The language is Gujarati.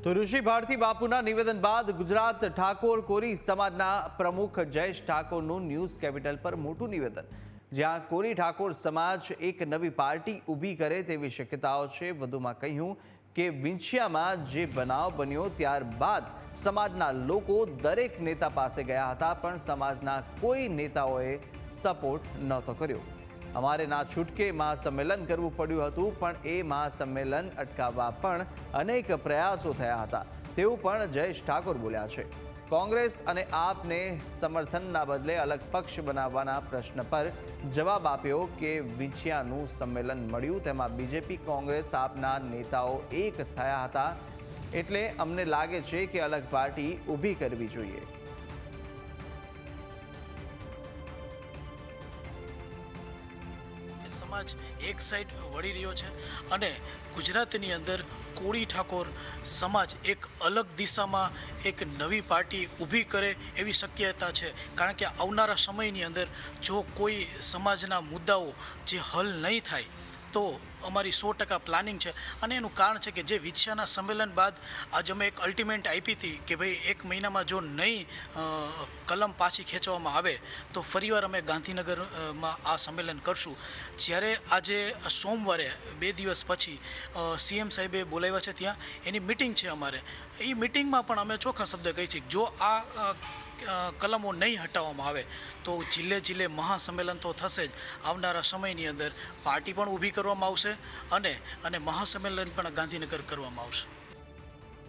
તો ઋષિ ભારતી બાપુના નિવેદન બાદ ગુજરાત ઠાકોર કોરી સમાજના પ્રમુખ જયેશ ઠાકોરનું ન્યૂઝ કેપિટલ પર મોટું નિવેદન, જ્યાં કોરી ઠાકોર સમાજ એક નવી પાર્ટી ઊભી કરે તેવી શક્યતાઓ છે। વધુમાં કહ્યું કે વિંછિયામાં જે બનાવ બન્યો ત્યારબાદ સમાજના લોકો દરેક નેતા પાસે ગયા હતા, પણ સમાજના કોઈ નેતાઓએ સપોર્ટ નહોતો કર્યો। અમારે ના છૂટકે મહાસંમેલન કરવું પડ્યું હતું, પણ એ મહાસંમેલન અટકાવવા પણ અનેક પ્રયાસો થયા હતા તેવું પણ જયેશ ઠાકોર બોલ્યા છે। કોંગ્રેસ અને આપને સમર્થનના બદલે અલગ પક્ષ બનાવવાના પ્રશ્ન પર જવાબ આપ્યો કે વિંછિયાનું સંમેલન મળ્યું, તેમાં બીજેપી, કોંગ્રેસ, આપના નેતાઓ એક થયા હતા, એટલે અમને લાગે છે કે અલગ પાર્ટી ઊભી કરવી જોઈએ। समाज एक साइड वળી રહ્યો છે અને ગુજરાતની અંદર કોળી ઠાકોર સમાજ એક અલગ દિશામાં એક નવી પાર્ટી ઊભી કરે એવી શક્યતા છે। કારણ કે આવનારા સમયની અંદર જો કોઈ સમાજના મુદ્દાઓ જે હલ નહીં થાય તો અમારી 100% પ્લાનિંગ છે। અને એનું કારણ છે કે જે વિંછિયાના સંમેલન બાદ આજે અમે એક અલ્ટિમેટ આપી હતી કે ભાઈ 1 મહિનામાં જો નહીં કલમ પાછી ખેંચવામાં આવે તો ફરીવાર અમે ગાંધીનગરમાં આ સંમેલન કરશું। જ્યારે આજે સોમવારે 2 દિવસ પછી સીએમ સાહેબે બોલાવ્યા છે, ત્યાં એની મિટિંગ છે અમારે। એ મિટિંગમાં પણ અમે ચોખ્ખા શબ્દ કહી છીએ જો આ કલમો નહીં હટાવવામાં આવે તો જિલ્લે જિલ્લે મહાસંમેલન તો થશે જ। આવનારા સમયની અંદર પાર્ટી પણ ઊભી કરવામાં આવશે અને મહાસંમેલન પણ ગાંધીનગર કરવામાં આવશે।